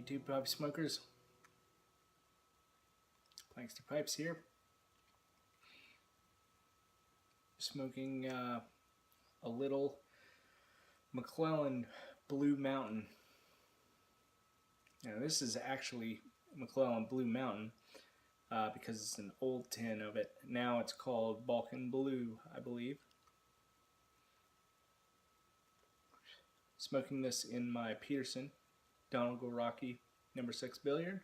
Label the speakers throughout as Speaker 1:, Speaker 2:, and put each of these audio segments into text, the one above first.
Speaker 1: YouTube pipe smokers. PlanxtyPipes here. Smoking a little McClelland Blue Mountain. Now this is actually McClelland Blue Mountain because it's an old tin of it. Now it's called Balkan Blue, I believe. Smoking this in my Peterson Donegal Rocky number 6 billiard.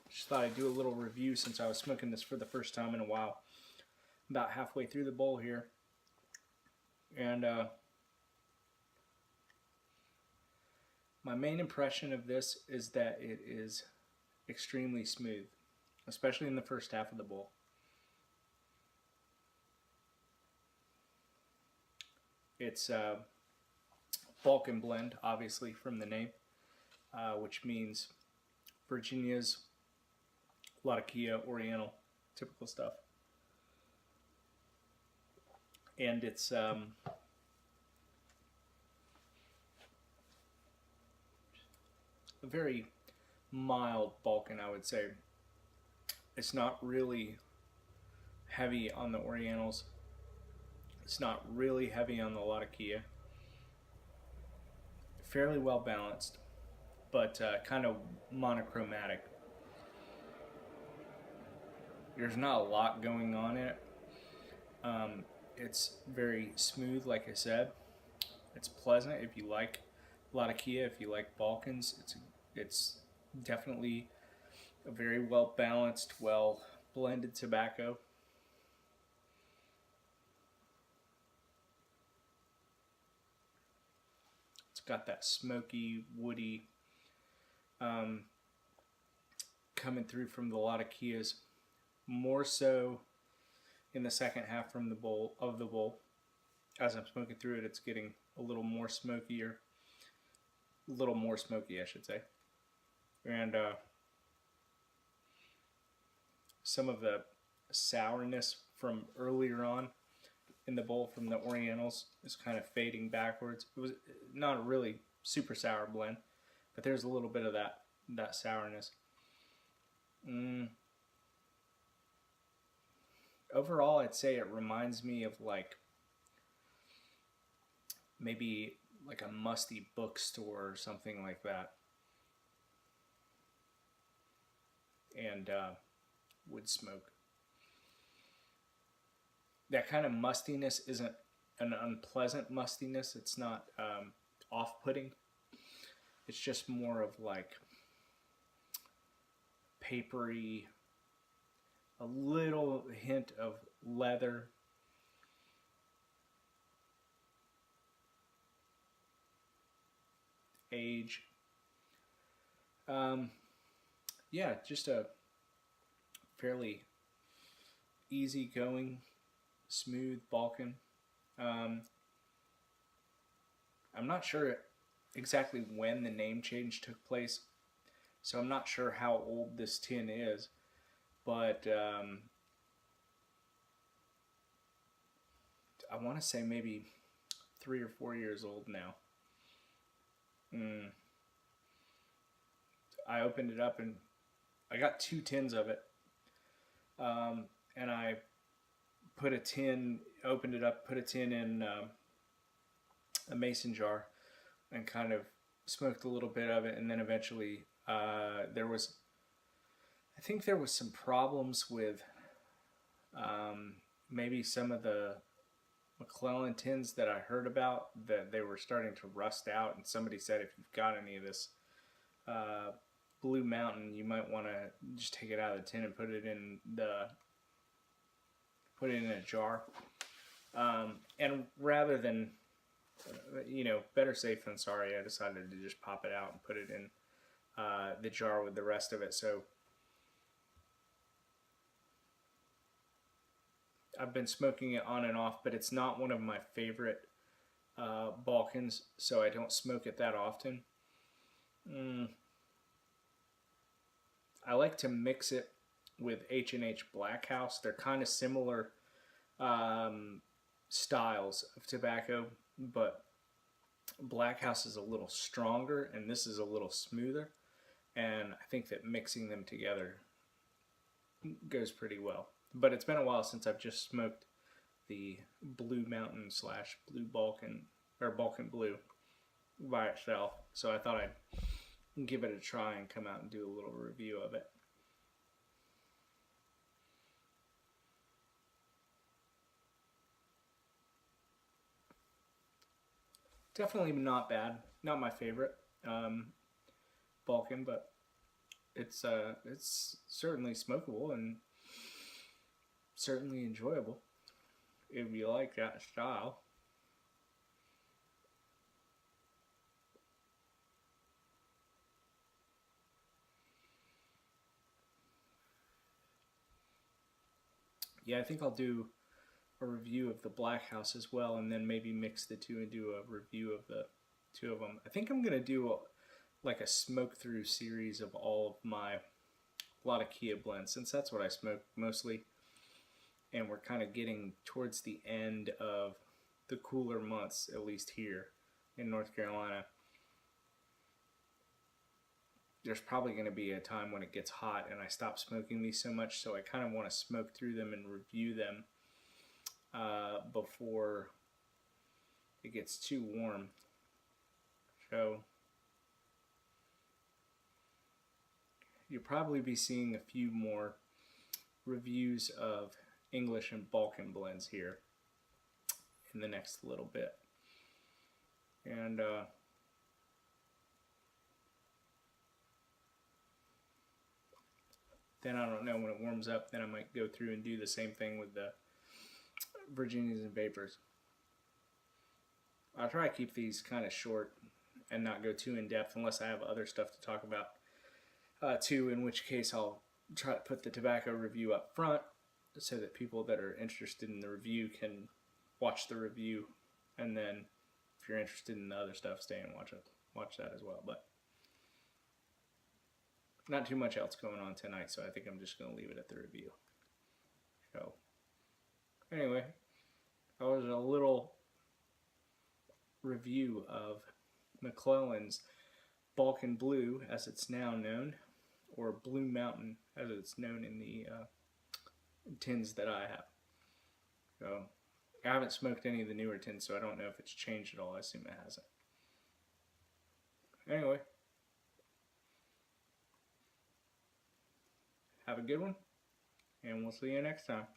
Speaker 1: Just thought I'd do a little review since I was smoking this for the first time in a while. About halfway through the bowl here. And my main impression of this is that it is extremely smooth, especially in the first half of the bowl. It's Balkan blend, obviously, from the name, which means Virginia's Latakia, Oriental, typical stuff. And it's a very mild Balkan, I would say. It's not really heavy on the Orientals. It's not really heavy on the Latakia. Fairly well balanced, but kind of monochromatic. There's not a lot going on in it. It's very smooth, like I said. It's pleasant if you like Latakia, if you like Balkans. It's definitely a very well balanced, well blended tobacco. It's got that smoky, woody coming through from the Latakias. More so in the second half from the bowl. As I'm smoking through it, it's getting a little more smoky, I should say. And some of the sourness from earlier on in the bowl from the Orientals is kind of fading backwards. It was not a really super sour blend, but there's a little bit of that sourness. Overall, I'd say it reminds me of maybe like a musty bookstore or something like that. And wood smoke. That kind of mustiness isn't an unpleasant mustiness. It's not off-putting. It's just more of like papery, a little hint of leather. Age. Yeah, just a fairly easygoing, smooth Balkan. I'm not sure exactly when the name change took place, so I'm not sure how old this tin is, but I want to say maybe 3 or 4 years old now. I opened it up and I got 2 tins of it, and I put a tin, opened it up, put a tin in a mason jar and kind of smoked a little bit of it, and then eventually I think there was some problems with maybe some of the McClelland tins that I heard about, that they were starting to rust out, and somebody said if you've got any of this Blue Mountain, you might want to just take it out of the tin and put it in a jar. And rather than, better safe than sorry, I decided to just pop it out and put it in the jar with the rest of it. So I've been smoking it on and off, but it's not one of my favorite Balkans, so I don't smoke it that often. I like to mix it with H&H Black House. They're kind of similar styles of tobacco, but Black House is a little stronger and this is a little smoother, and I think that mixing them together goes pretty well. But it's been a while since I've just smoked the Blue Mountain slash Blue Balkan or Balkan Blue by itself, so I thought I'd give it a try and come out and do a little review of it. Definitely not bad. Not my favorite Balkan, but it's certainly smokable and certainly enjoyable if you like that style. Yeah, I think I'll do a review of the Black House as well, and then maybe mix the two and do a review of the two of them. I think I'm gonna do like a smoke through series of all of my Latakia blends, since that's what I smoke mostly, and we're kind of getting towards the end of the cooler months, at least here in North Carolina. There's probably going to be a time when it gets hot and I stop smoking these so much, so I kind of want to smoke through them and review them before it gets too warm. So you'll probably be seeing a few more reviews of English and Balkan blends here in the next little bit. And then I don't know, when it warms up, then I might go through and do the same thing with the Virginias and Vapors. I'll try to keep these kind of short and not go too in depth unless I have other stuff to talk about too, in which case I'll try to put the tobacco review up front so that people that are interested in the review can watch the review, and then if you're interested in the other stuff, stay and watch that as well. But not too much else going on tonight, so I think I'm just going to leave it at the review. So anyway, that was a little review of McClelland's Balkan Blue, as it's now known, or Blue Mountain, as it's known in the tins that I have. So I haven't smoked any of the newer tins, so I don't know if it's changed at all. I assume it hasn't. Anyway, have a good one, and we'll see you next time.